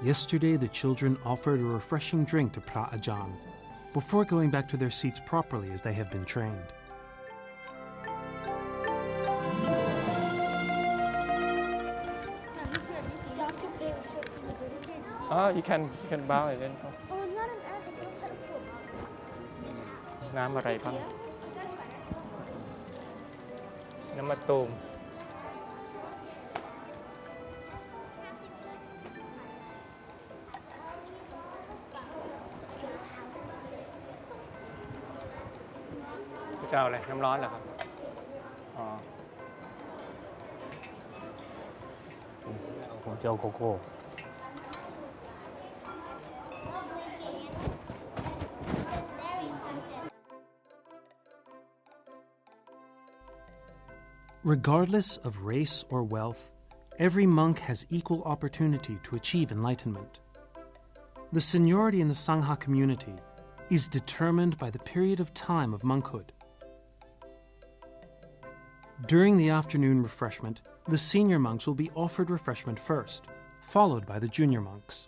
Yesterday, the children offered a refreshing drink to Pra Ajahn before going back to their seats properly as they have been trained. You can bow it in. น้ำอะไรบ้างน้ำมะตูมจะเอาอะไรน้ำร้อนเหรอครับอ๋อผมจะเอาโกโก้ Regardless of race or wealth, every monk has equal opportunity to achieve enlightenment. The seniority in the Sangha community is determined by the period of time of monkhood. During the afternoon refreshment, the senior monks will be offered refreshment first, followed by the junior monks.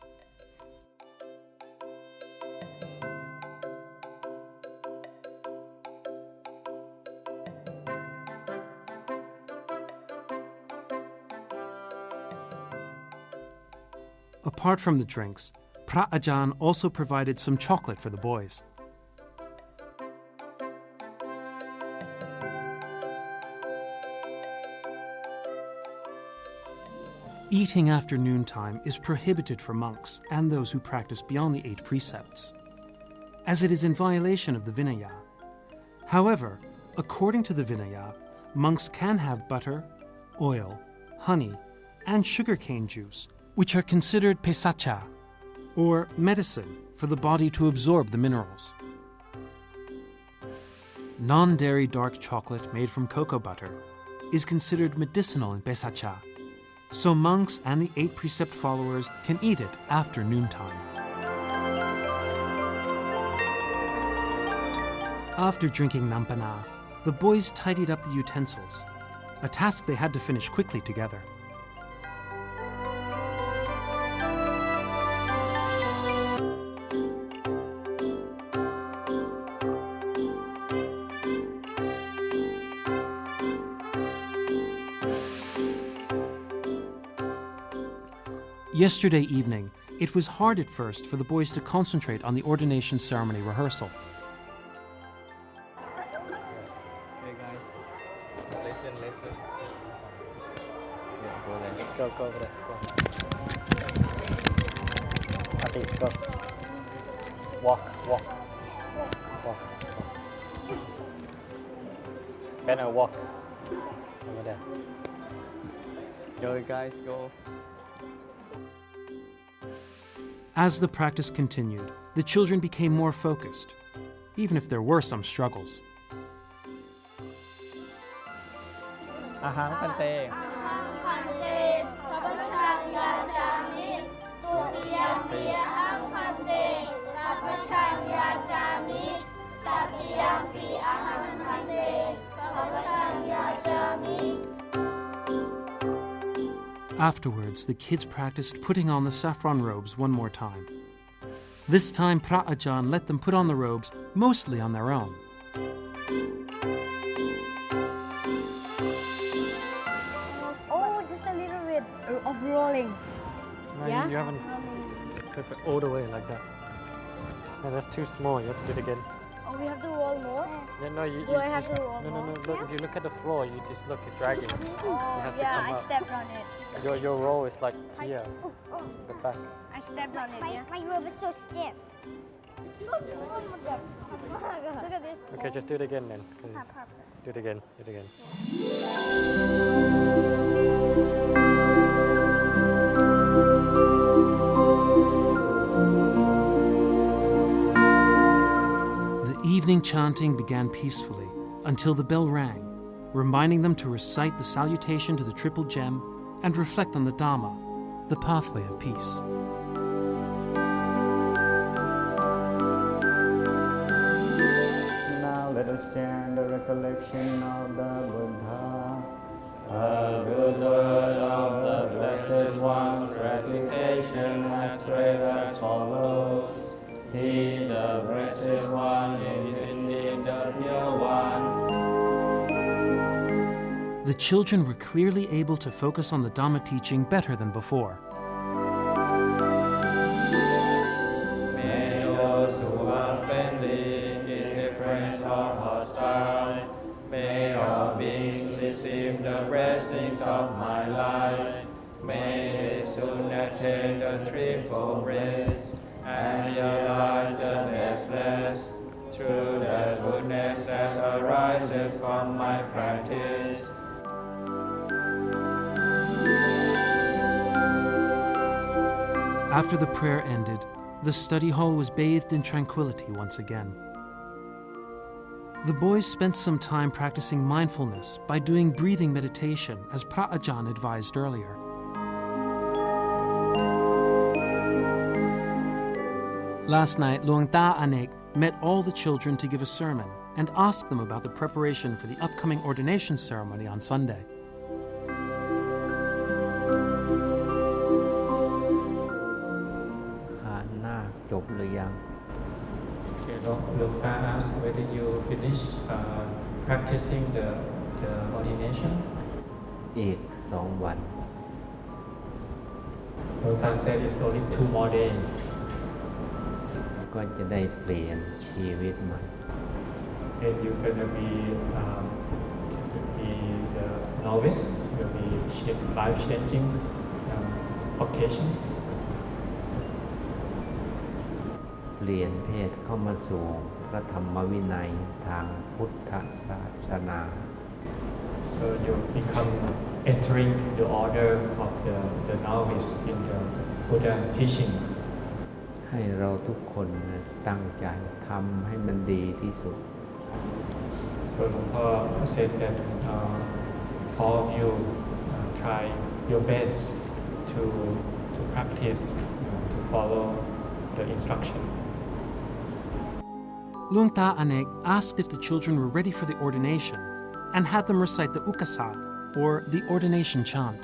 Apart from the drinks, Pra Ajahn also provided some chocolate for the boys. Eating after noontime is prohibited for monks and those who practice beyond the 8 precepts, as it is in violation of the Vinaya. However, according to the Vinaya, monks can have butter, oil, honey, and sugarcane juice, which are considered pesacha, or medicine for the body to absorb the minerals. Non-dairy dark chocolate made from cocoa butter is considered medicinal in pesacha, so monks and the 8 precept followers can eat it after noontime. After drinking nampana, the boys tidied up the utensils, a task they had to finish quickly together. Yesterday evening, it was hard at first for the boys to concentrate on the ordination ceremony rehearsal. Hey guys, listen. Yeah, go there. Go there. Go. Go. Walk. Better walk. Over there. Go guys, go. As the practice continued, the children became more focused, even if there were some struggles. Ahang Pante. Afterwards, the kids practiced putting on the saffron robes one more time. This time, Pra Ajahn let them put on the robes mostly on their own. Oh, just a little bit of rolling. No, Yeah? you haven't put it all the way like that. No, that's too small. You have to do it again. Oh, we have to roll more? No, Do I have to roll No. more? Look, if you look at the floor, you just look, it's dragging. Oh, has to yeah, come I up. stepped on it. Your roll is like here, the back. I stepped on it, yeah? My robe is so stiff. Look at this. Okay, just do it again then. Do it again. The evening chanting began peacefully until the bell rang, reminding them to recite the salutation to the triple gem and reflect on the Dhamma, the pathway of peace. Now let us chant the recollection of the Buddha. A good word of the Blessed One's reputation has spread as follows. He, the Blessed One, is indeed the Pure One. The children were clearly able to focus on the Dhamma teaching better than before. May those who are friendly, indifferent, or hostile, may all beings receive the blessings of my life. May they soon attain the threefold bliss and realize the deathless through the goodness that arises from my practice. After the prayer ended, the study hall was bathed in tranquility once again. The boys spent some time practicing mindfulness by doing breathing meditation, as Pra Ajahn advised earlier. Last night, Luang Ta Anek met all the children to give a sermon and asked them about the preparation for the upcoming ordination ceremony on Sunday. Okay, Dr. asked whether you finished practicing the ordination. อีก2 วัน Dr. said it's only 2 more days. ก็จะได้เปลี่ยนชีวิตใหม่ And you're gonna be the novice. You'll be life-changing occasions. เปลี่ยนเพศเข้ามาสู่พระธรรมวินัยทางพุทธศาสนา So you become entering the order of the novice in the Buddha teachings. ให้เราทุกคนตั้งใจทำให้มันดีที่สุด So said that all of you try your best to practice, to follow the instruction. Luang Ta Anek asked if the children were ready for the ordination and had them recite the ukasa, or the ordination chant.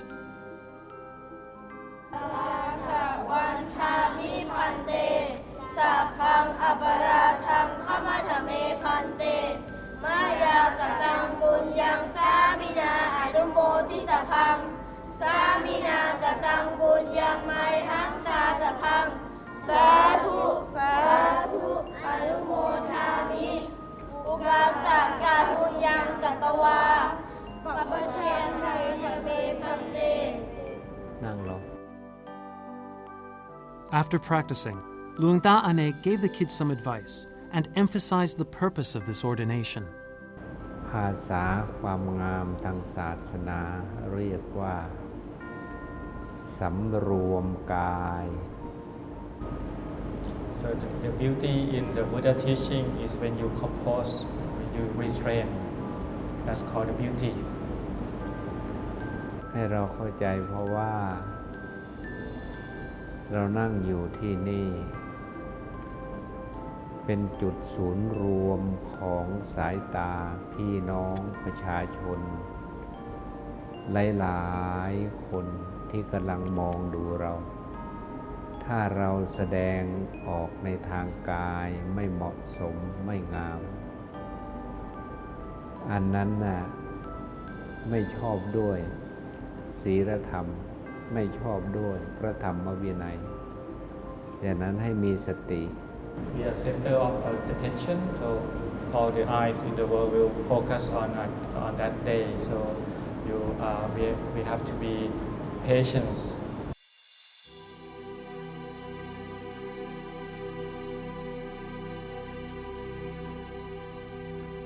สามินากตังบุญยังไม่ทั้งชาตพังสาธุสาธุอนุโมทามิอุกาสกาบุญยังกตวาปะปะเชียนไทยทะเบพันเด นั่งลง After practicing, Luang Ta Ane gave the kids some advice and emphasized the purpose of this ordination. ภาษาความงามทางศาสนาเรียกว่าสำรวมกาย So the beauty in the Buddha teaching is when you compose, when you restrain. That's called the beauty. ให้เราเข้าใจเพราะว่าเรานั่งอยู่ที่นี่เป็นจุดศูนย์รวมของสายตาพี่น้องประชาชนหลายๆคนที่กำลังมองดูเรา ถ้าเราแสดงออกในทางกายไม่เหมาะสมไม่งาม อันนั้นน่ะไม่ชอบด้วยศีลธรรมไม่ชอบด้วยพระธรรมวินัยดังนั้นให้มีสติ We are center of attention, so all the eyes in the world will focus on that day. So we have to be patient.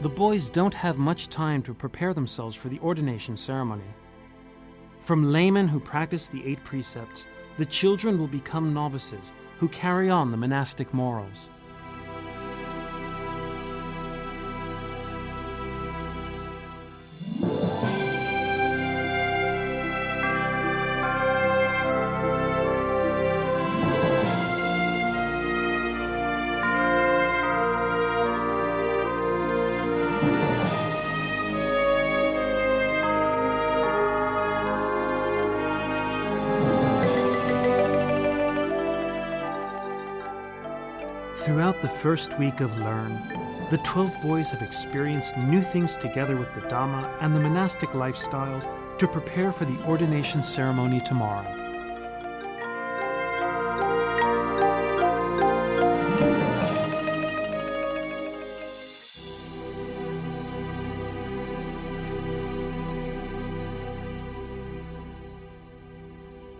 The boys don't have much time to prepare themselves for the ordination ceremony. From laymen who practice the 8 precepts, the children will become novices who carry on the monastic morals. Throughout the first week of Learn, the 12 boys have experienced new things together with the Dhamma and the monastic lifestyles to prepare for the ordination ceremony tomorrow.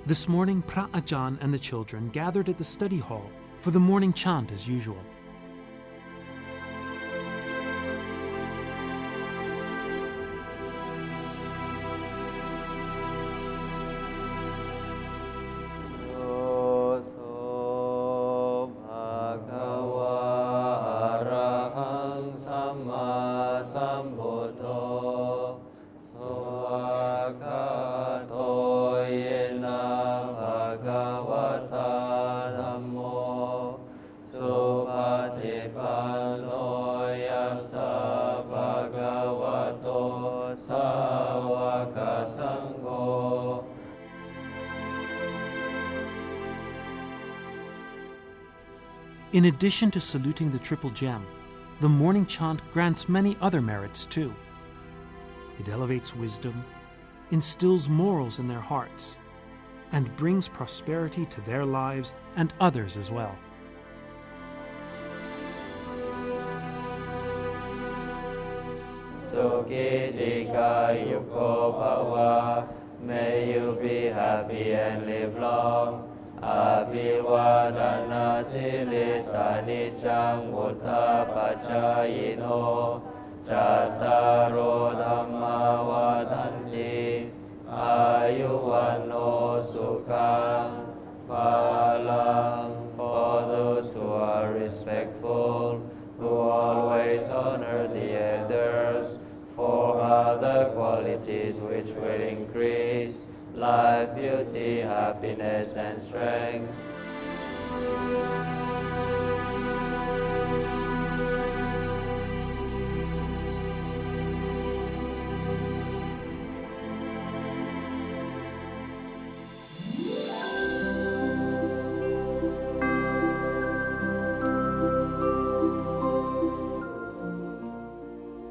This morning, Pra Ajahn and the children gathered at the study hall for the morning chant as usual. In addition to saluting the triple gem, the morning chant grants many other merits too. It elevates wisdom, instills morals in their hearts, and brings prosperity to their lives and others as well. May you be happy and live long. Abhivadana silisa niccang buddha pacayino Cattaro dhamma vadanti ayuvanno sukhang phalang. For those who are respectful, who always honor the elders, for other qualities which will increase life, beauty, happiness, and strength.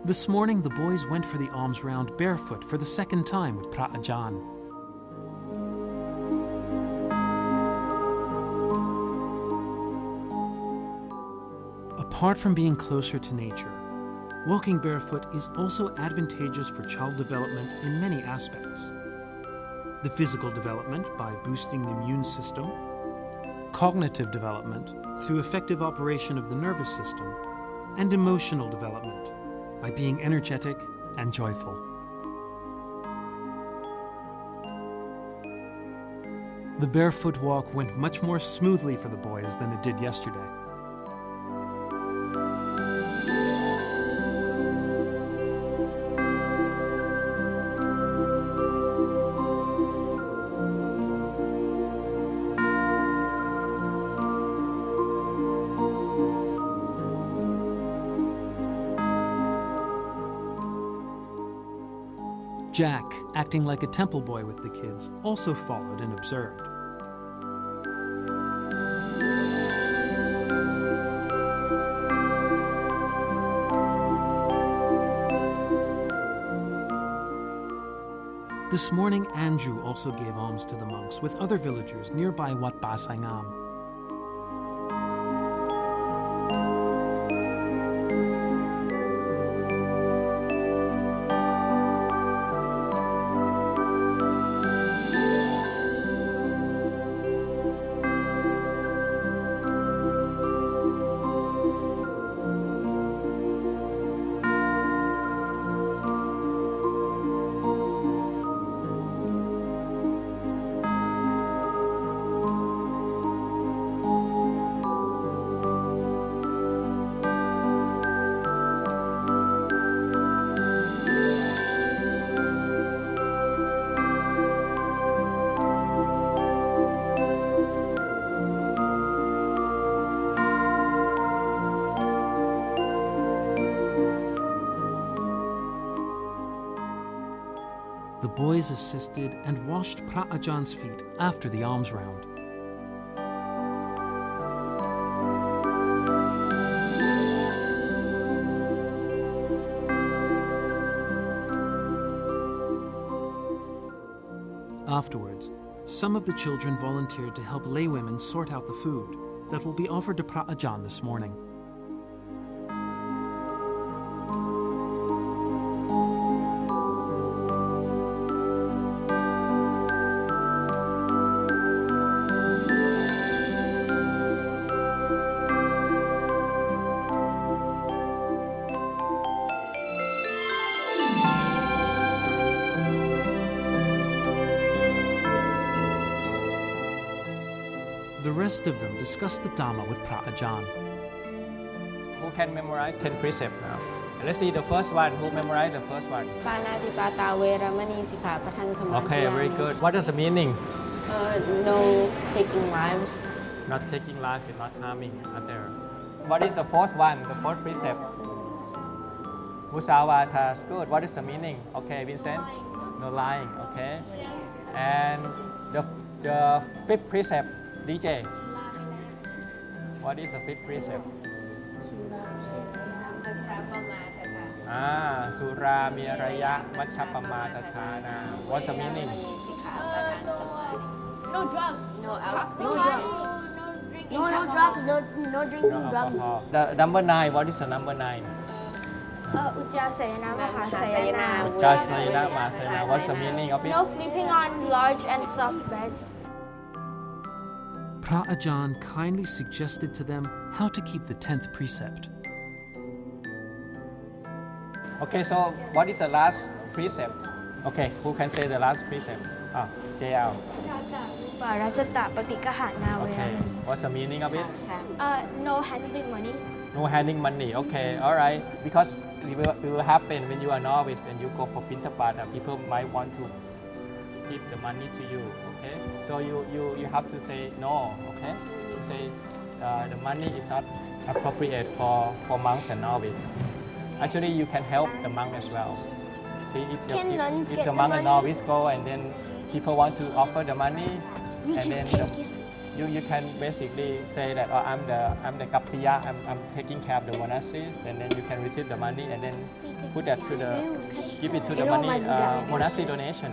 This morning, the boys went for the alms round barefoot for the second time with Pra Ajahn. Apart from being closer to nature, walking barefoot is also advantageous for child development in many aspects. The physical development by boosting the immune system, cognitive development through effective operation of the nervous system, and emotional development by being energetic and joyful. The barefoot walk went much more smoothly for the boys than it did yesterday. Jack, acting like a temple boy with the kids, also followed and observed. This morning, Andrew also gave alms to the monks with other villagers nearby Wat Pa Saingam. The boys assisted and washed Phra Ajahn feet after the alms round. Afterwards, some of the children volunteered to help laywomen sort out the food that will be offered to Phra Ajahn this morning. The rest of them discussed the Dhamma with Phra Ajahn. Who can memorize 10 precepts now? Let's see the first one. Who memorized the first one? Okay, very good. What is the meaning? No taking lives. Not taking life and not harming others. What is the fourth one? The fourth precept? Musawata. Good. What is the meaning? Okay, Vincent? No lying. Okay. And the fifth precept, DJ. What is the fifth precept? Sura Miraya Machapamatatana. What's the meaning? No drugs. No alcohol. No drugs. No drinking drugs. The number 9. What is the number 9? Ujjasayana Mahasayana. Ujjasayana Mahasayana. What's the meaning of it? No sleeping on large and soft beds. Phra Ajahn kindly suggested to them how to keep the 10th precept. Okay, so what is the last precept? Okay, who can say the last precept? JL. Okay, what's the meaning of it? No handling money. No handling money. Okay, all right. Because it will happen when you are novice and you go for Pintapada, people might want to give the money to you. Okay, so you have to say no. Okay, say the money is not appropriate for monks and novices. Actually, you can help the monk as well. See, if the monk and novice go and then people want to offer the money, and then you can basically say that I'm the kapiya, I'm taking care of the monasteries, and then you can receive the money and then put that to give it to the money monastery donation.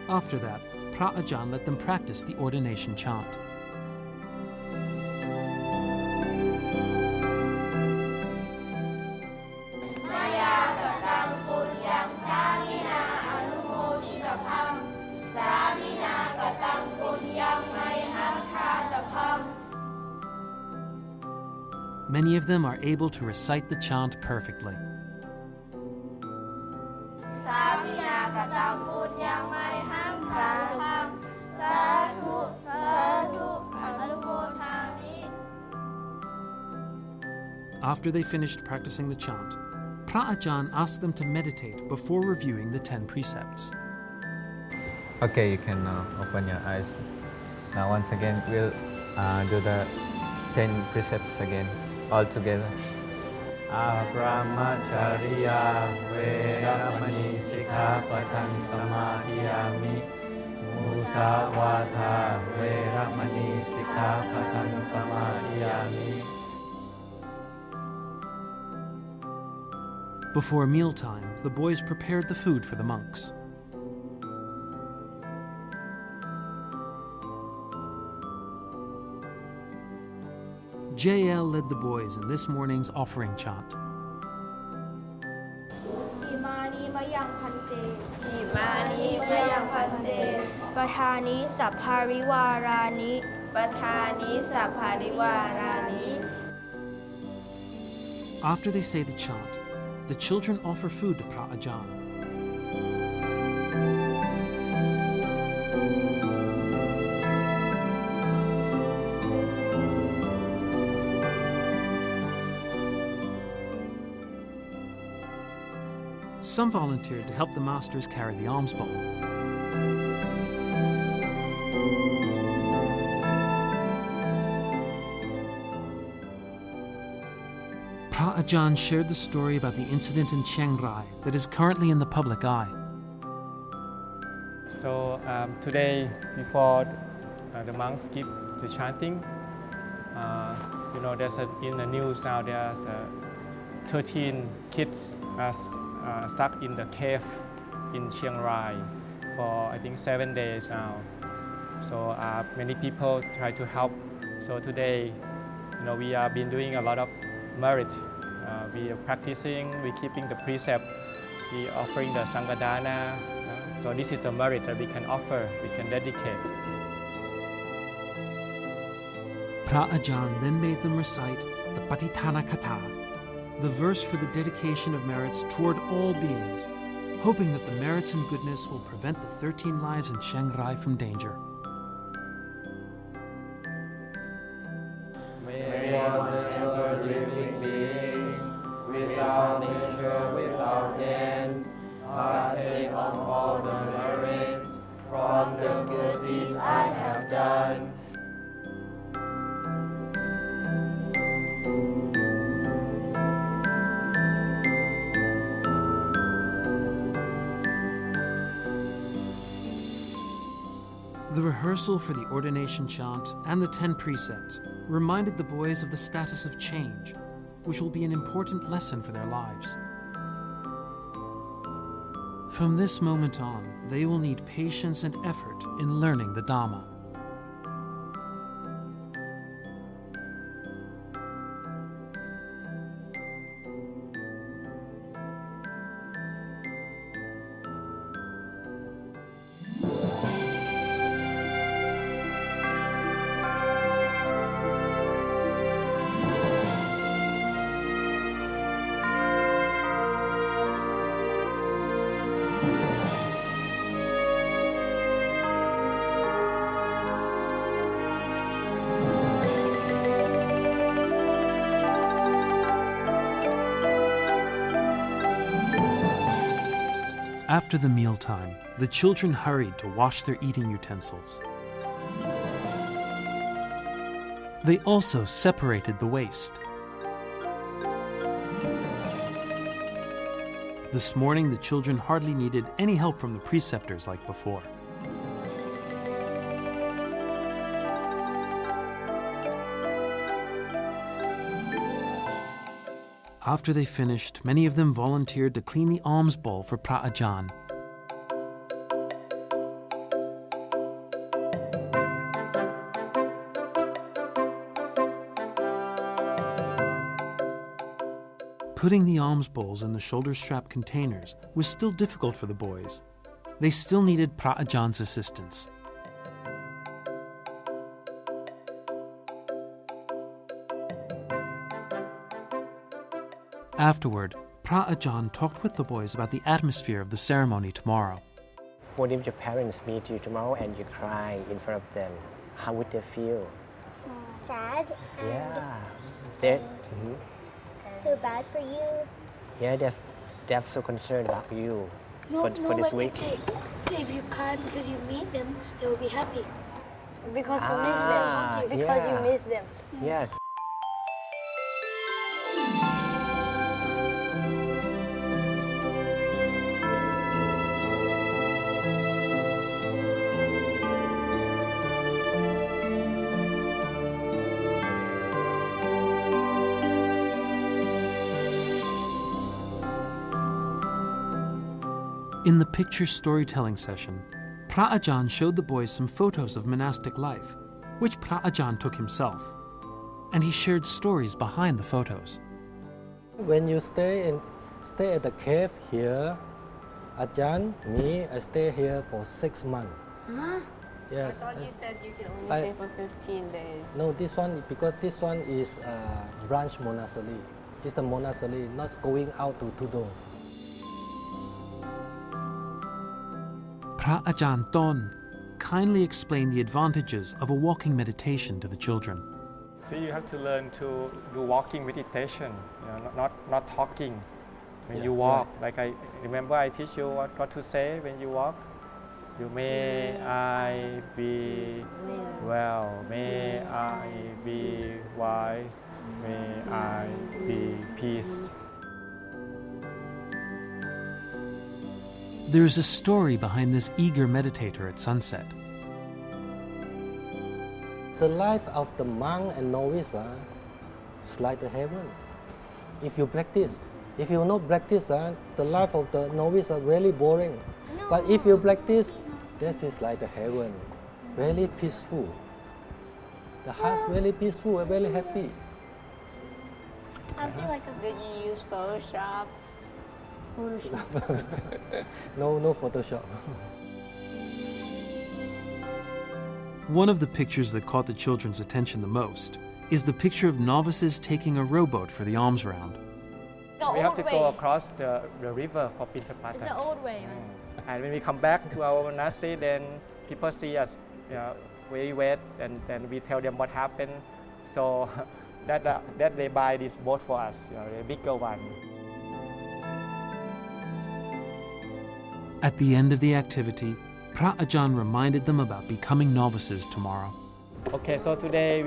After that, Phra Ajahn let them practice the ordination chant. Many of them are able to recite the chant perfectly. สามินากตังบุญยังไม่หังสาพังสาธุสาธุอนุโมทามิ After they finished practicing the chant, Pra Ajahn asked them to meditate before reviewing the 10 precepts. Okay, you can open your eyes. Now once again, we'll do the 10 precepts again, all together. Brahmacharya Veramani Sikkhapatam Samadhiyami Musawata Veramani Sikkhapatam Samadhiyami. Before mealtime, the boys prepared the food for the monks. JL led the boys in this morning's offering chant. อิมานิมะยังพันเตอิมานิมะยังพันเตปทานิสัพพาริวารานิปทานิสัพพาริวารานิ After they say the chant, the children offer food to Pra Ajahn. Some volunteered to help the masters carry the alms bowl. Pra Ajahn shared the story about the incident in Chiang Rai that is currently in the public eye. So today, before the monks give the chanting, there's in the news now there's 13 kids stuck in the cave in Chiang Rai for I think 7 days now. So many people try to help. So today, we have been doing a lot of merit. We are practicing, we keeping the precept, we offering the Sanghadana. So this is the merit that we can offer, we can dedicate. Pra Ajahn then made them recite the Patithana Katha, the verse for the dedication of merits toward all beings, hoping that the merits and goodness will prevent the 13 lives in Chiang Rai from danger. May all the ever-living beings, without nature, without end, partake of all the merits from the good deeds I have done. The rehearsal for the ordination chant and the 10 precepts reminded the boys of the status of change, which will be an important lesson for their lives. From this moment on, they will need patience and effort in learning the Dhamma. After the mealtime, the children hurried to wash their eating utensils. They also separated the waste. This morning, the children hardly needed any help from the preceptors like before. After they finished, many of them volunteered to clean the alms bowl for Pra Ajahn. Putting the alms bowls in the shoulder strap containers was still difficult for the boys. They still needed Pra Ajahn's assistance. Afterward, Pra Ajahn talked with the boys about the atmosphere of the ceremony tomorrow. What if your parents meet you tomorrow and you cry in front of them? How would they feel? Sad. Yeah. They Feel bad for you. yeah, they're so concerned about you for this but week. If you cry because you meet them, they will be happy. Because you Ah, miss them. Because yeah. you miss them. Yeah. In the picture storytelling session, Pra Ajahn showed the boys some photos of monastic life, which Pra Ajahn took himself, and he shared stories behind the photos. When you stay at the cave here, Ajahn, me, I stay here for 6 months. Huh? Yes. I thought you said you can only stay for 15 days. No, this one, because this one is branch monastery. It's the monastery, not going out to Tudong. Pra Ajahn Ton kindly explained the advantages of a walking meditation to the children. So you have to learn to do walking meditation, not talking when you walk. Like I remember I teach you what to say when you walk. You may I be well, may I be wise, may I be peace. There is a story behind this eager meditator at sunset. The life of the monk and novice is like the heaven. If you practice, if you not practice, the life of the novice is really boring. But if you practice, this is like the heaven, very peaceful. The heart is very peaceful and very happy. I feel like Did you use Photoshop? No Photoshop. One of the pictures that caught the children's attention the most is the picture of novices taking a rowboat for the alms round. The We have old to way. go across the river for Pintapata. It's the old way, right? And when we come back to our monastery, then people see us very wet, and then we tell them what happened. So that they buy this boat for us, the bigger one. At the end of the activity, Pra Ajahn reminded them about becoming novices tomorrow. Okay, so today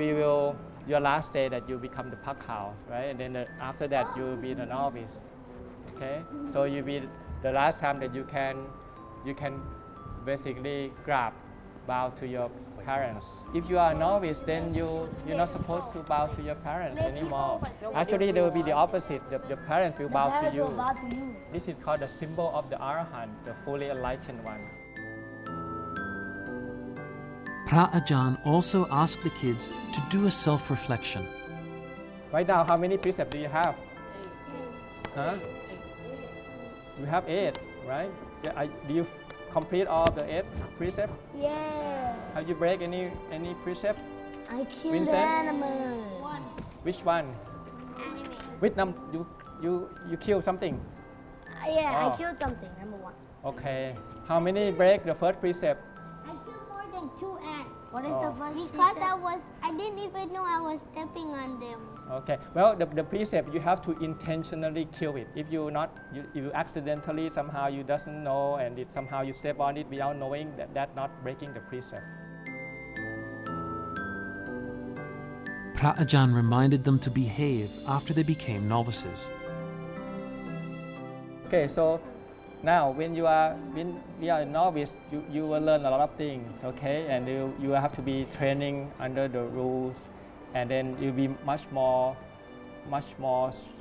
your last day that you become the Pakhao, right? And then after that you will be the novice. Okay, so you be the last time that you can basically bow to your parents. If you are a novice, then you're not supposed to bow to your parents anymore. Actually, there will be the opposite. The parents will bow to you. This is called the symbol of the Arahant, the fully enlightened one. Pra Ajahn also asked the kids to do a self-reflection. Right now, how many precepts do you have? Huh? You have 8, right? Do you complete all the 8 precepts? Yeah. Have you break any precept? I killed Vincent? animals. Which one? Which number? You kill something? Yeah, Oh. I killed something, number 1. Okay. How many break the first precept? I killed more than 2 ants. What is the first because I didn't even know I was stepping on them. Okay. Well, the precept you have to intentionally kill it. If you accidentally somehow you doesn't know and somehow you step on it without knowing that's not breaking the precept. Pra Ajahn reminded them to behave after they became novices. Okay, so now when we are a novice, you will learn a lot of things, okay, and you have to be training under the rules, and then you'll be much more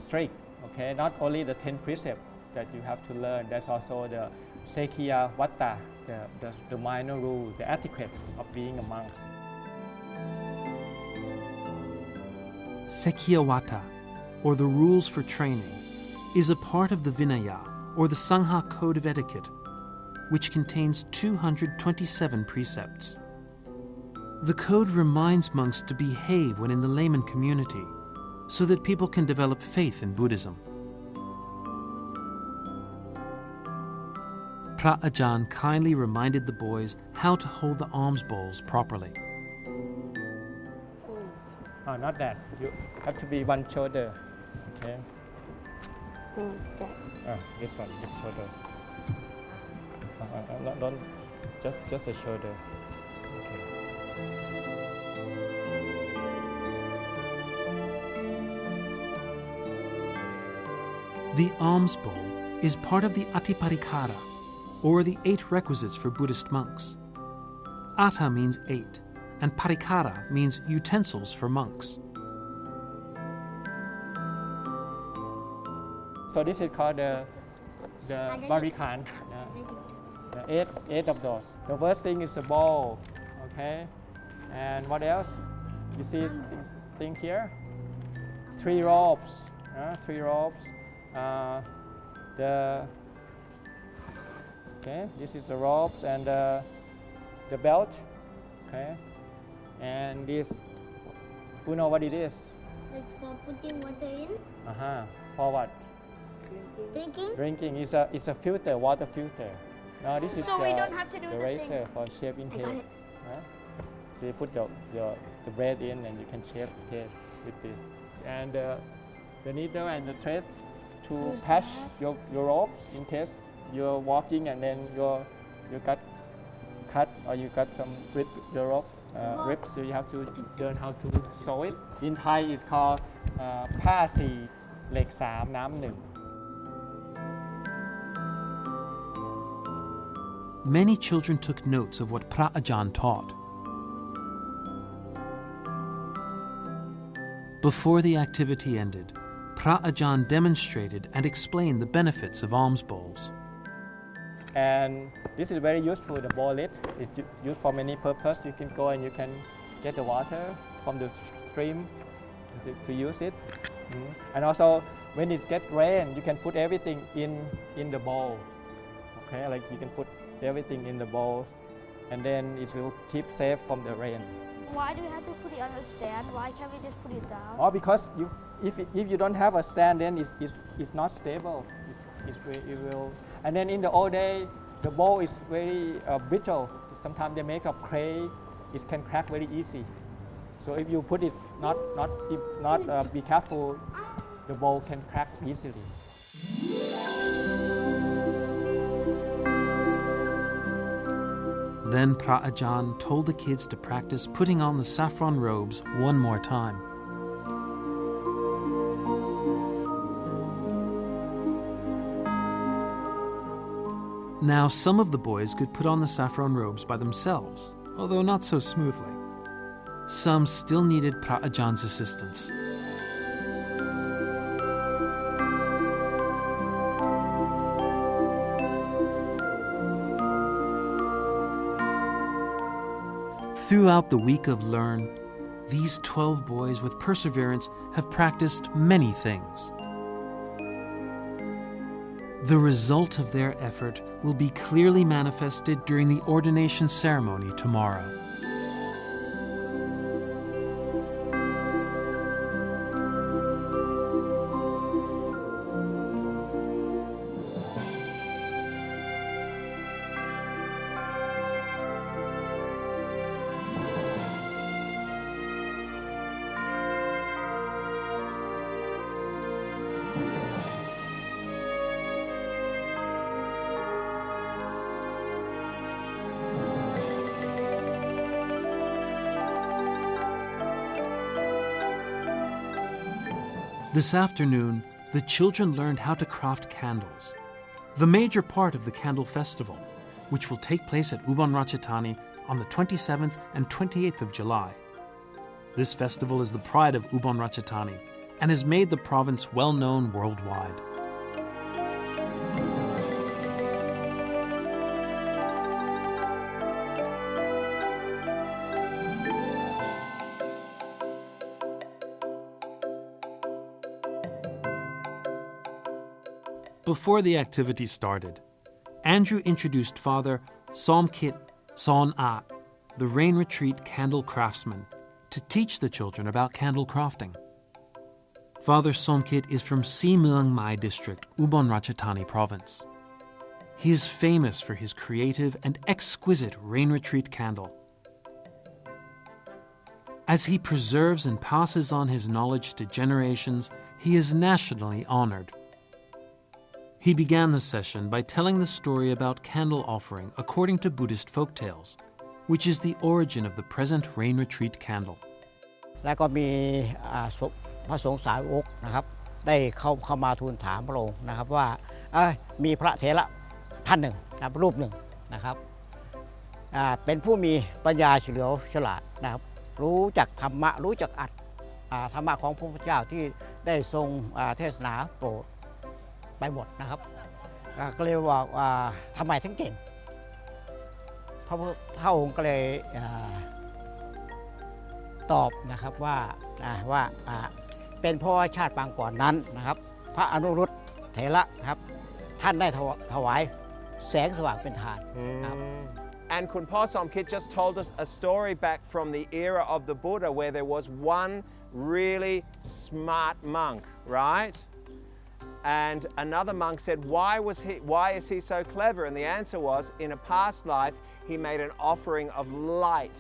strict, okay. Not only the 10 precepts that you have to learn, that's also the Sekhiya Vata, the minor rule, the etiquette of being a monk. Sekhiyawata, or the rules for training, is a part of the Vinaya, or the Sangha Code of Etiquette, which contains 227 precepts. The code reminds monks to behave when in the layman community, so that people can develop faith in Buddhism. Pra Ajahn kindly reminded the boys how to hold the alms bowls properly. Oh, not that. You have to be one shoulder. Okay. This one, this shoulder. Don't just a shoulder. Okay. The alms bowl is part of the Atiparikara, or the 8 requisites for Buddhist monks. Ata means 8, and parikara means utensils for monks. So this is called the barikan. The 8 of those. The first thing is the bowl, okay? And what else? You see this thing here? 3 ropes. 3 ropes. This is the ropes and the belt, okay? And this, who know what it is? It's for putting water in. For what? Drinking. Drinking is a filter, water filter. Now this is So we don't have to do the the razor thing. for shaving tape. So you put the bread in and you can shave tape with this. And the needle and the thread to patch your ropes in case you're walking and then you got cut or you got some rip your rope rips, so you have to learn how to sew it. In Thai it's called ผ้าสี่เหล็ก3น้ำ1. Many children took notes of what Pra Ajahn taught. Before the activity ended, Pra Ajahn demonstrated and explained the benefits of alms bowls. And this is very useful, the bowl lid. It's used for many purposes. You can go and you can get the water from the stream to use it. And also, when it gets rain, you can put everything in the bowl. Okay, like you can put everything in the bowl, and then it will keep safe from the rain. Why do we have to put it on a stand? Why can't we just put it down? Oh, because if you don't have a stand, then it's not stable. It will. And then in the old day, the bowl is very brittle. Sometimes they make of clay. It can crack very easy. So if you put it not be careful, the bowl can crack easily. Then Pra Ajahn told the kids to practice putting on the saffron robes one more time. Now some of the boys could put on the saffron robes by themselves, although not so smoothly. Some still needed Pra Ajahn's assistance. Throughout the week of Learn, these 12 boys with perseverance have practiced many things. The result of their effort will be clearly manifested during the ordination ceremony tomorrow. This afternoon, the children learned how to craft candles, the major part of the Candle Festival, which will take place at Ubon Ratchathani on the 27th and 28th of July. This festival is the pride of Ubon Ratchathani and has made the province well known worldwide. Before the activity started, Andrew introduced Father Somkit Son A, the Rain Retreat candle craftsman, to teach the children about candle crafting. Father Somkit is from Si Muang Mai district, Ubon Ratchathani province. He is famous for his creative and exquisite rain retreat candle. As he preserves and passes on his knowledge to generations, he is nationally honored. He began the session by telling the story about candle offering according to Buddhist folktales, which is the origin of the present rain retreat candle. แล้วก็มีพระสงฆ์สาวกนะครับได้เข้ามาทูลถามพระองค์นะครับว่ามีพระเถระท่านหนึ่งครับรูปหนึ่งนะครับเป็นผู้มีปัญญาเฉลียวฉลาดนะครับรู้จักธรรมะรู้จักอัตถธรรมะของพระพุทธเจ้าที่ได้ทรงเทศนาโปรดไปหมดนะครับก็เลยบอกว่าทำไมถึงเก่งพระองค์ก็เลยตอบนะครับว่าเป็นเพราะชาติปางก่อนนั้นนะครับพระอนุรุตเถระครับท่านได้ถวายแสงสว่างเป็นทานครับ And Kun Pa Somkit just told us a story back from the era of the Buddha where there was one really smart monk, right? And another monk said, why is he so clever? And the answer was, in a past life, he made an offering of light.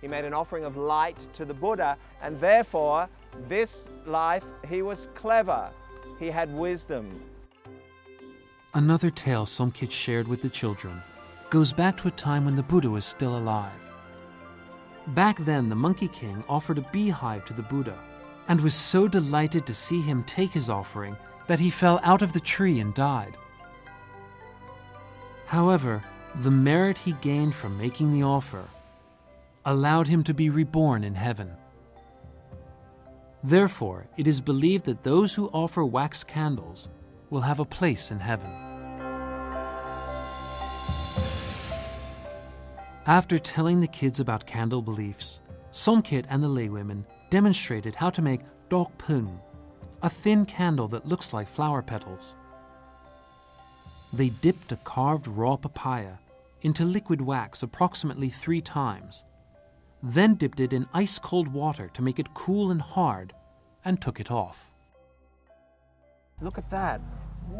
He made an offering of light to the Buddha, and therefore, this life, he was clever. He had wisdom. Another tale Somkit shared with the children goes back to a time when the Buddha was still alive. Back then, the Monkey King offered a beehive to the Buddha and was so delighted to see him take his offering that he fell out of the tree and died. However, the merit he gained from making the offer allowed him to be reborn in heaven. Therefore, it is believed that those who offer wax candles will have a place in heaven. After telling the kids about candle beliefs, Somkit and the laywomen demonstrated how to make dok pung, a thin candle that looks like flower petals. They dipped a carved raw papaya into liquid wax approximately 3 times, then dipped it in ice-cold water to make it cool and hard, and took it off. Look at that.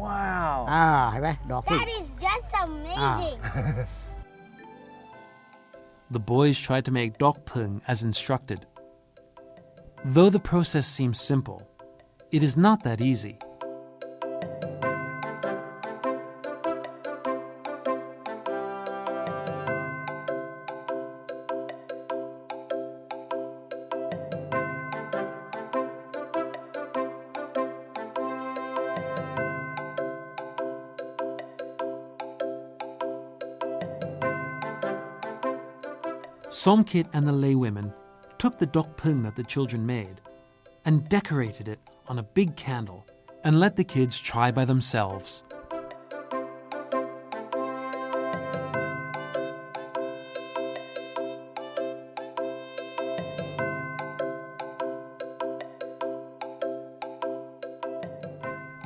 Wow. เห็นไหมดอกพึ่ง That is just amazing. The boys tried to make dok pung as instructed. Though the process seems simple, it is not that easy. Somkit and the laywomen took the dok pung that the children made and decorated it on a big candle and let the kids try by themselves.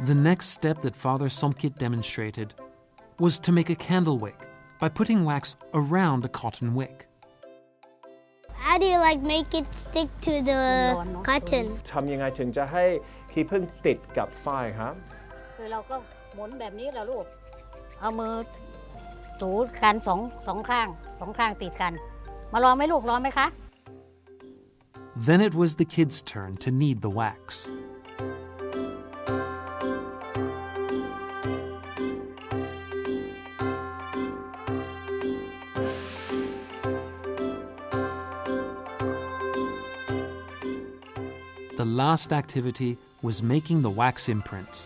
The next step that Father Somkit demonstrated was to make a candle wick by putting wax around a cotton wick. How do you make it stick to the cotton? ทำยังไงถึงจะให้ขี้ผึ้งติดกับฝ้ายครับ คือเราก็หมุนแบบนี้แหละลูกเอามือถูกันสองข้างติดกันมาลองไหมลูกลองไหมคะ Then it was the kids' turn to knead the wax. The last activity was making the wax imprints.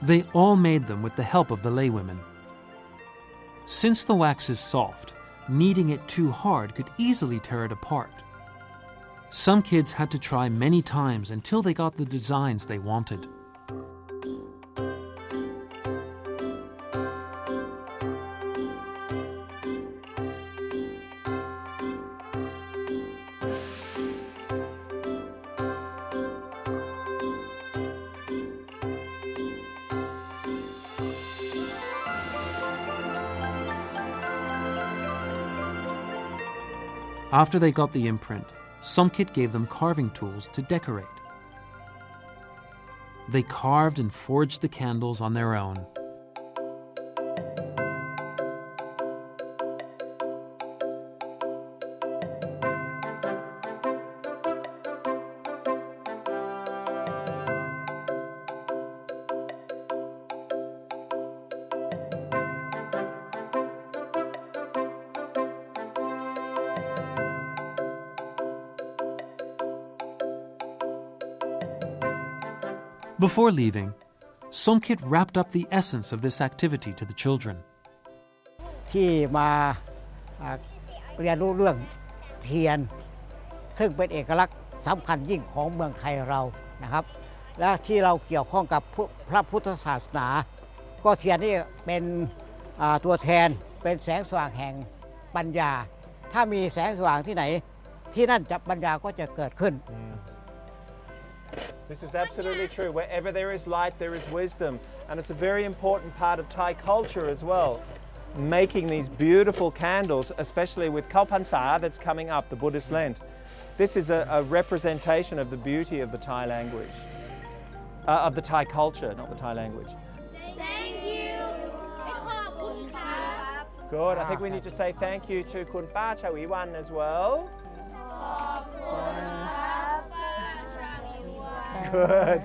They all made them with the help of the laywomen. Since the wax is soft, kneading it too hard could easily tear it apart. Some kids had to try many times until they got the designs they wanted. After they got the imprint, Somkit gave them carving tools to decorate. They carved and forged the candles on their own. Before leaving, Somkit wrapped up the essence of this activity to the children. ที่มาเรียนรู้เรื่องเทียนซึ่งเป็นเอกลักษณ์สำคัญยิ่งของเมืองไทยเรานะครับและที่เราเกี่ยวข้องกับพระพุทธศาสนาก็เทียนนี่เป็นตัวแทนเป็นแสงสว่างแห่งปัญญาถ้ามีแสงสว่างที่ไหนที่นั่นจะปัญญาก็จะเกิดขึ้น This is absolutely true. Wherever there is light, there is wisdom. And it's a very important part of Thai culture as well. Making these beautiful candles, especially with Kalpansa that's coming up, the Buddhist Lent. This is a representation of the beauty of the Thai language, of the Thai culture, not the Thai language. Thank you. Good. I think we need to say thank you to Kun Pa Chawiwan as well. Good.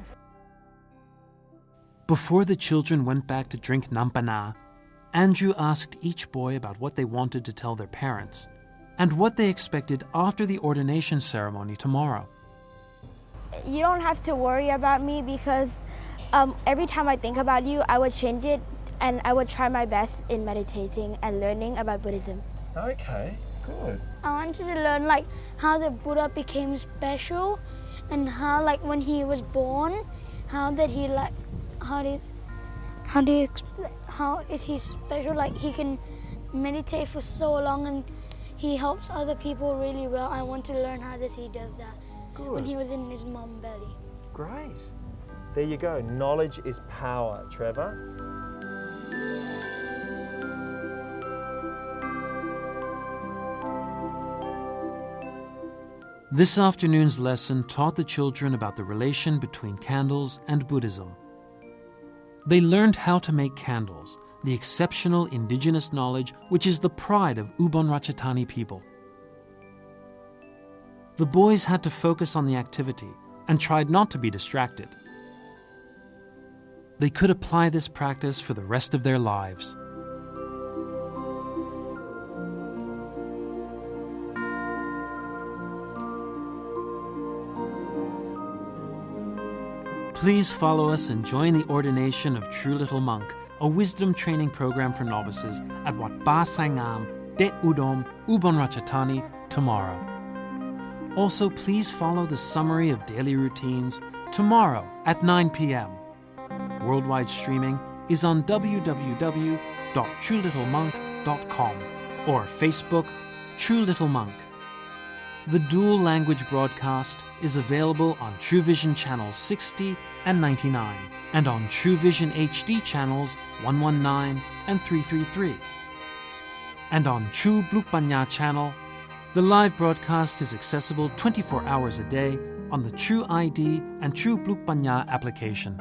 Before the children went back to drink nampana, Andrew asked each boy about what they wanted to tell their parents and what they expected after the ordination ceremony tomorrow. You don't have to worry about me because every time I think about you, I would change it and I would try my best in meditating and learning about Buddhism. Okay, good. I wanted to learn like how the Buddha became special and how like when he was born, how is he special? Like he can meditate for so long and he helps other people really well. I want to learn how he does that. Good. When he was in his mom's belly. Great. There you go. Knowledge is power, Trevor. This afternoon's lesson taught the children about the relation between candles and Buddhism. They learned how to make candles, the exceptional indigenous knowledge which is the pride of Ubon Ratchathani people. The boys had to focus on the activity and tried not to be distracted. They could apply this practice for the rest of their lives. Please follow us and join the ordination of True Little Monk, a wisdom training program for novices at Wat Ba Sangam, Det Udom, Ubon Ratchathani tomorrow. Also, please follow the summary of daily routines tomorrow at 9 p.m. Worldwide streaming is on www.truelittlemonk.com or Facebook True Little Monk. The dual language broadcast is available on True Vision channels 60 and 99 and on True Vision HD channels 119 and 333. And on True Blukpanya channel, the live broadcast is accessible 24 hours a day on the True ID and True Blukpanya application.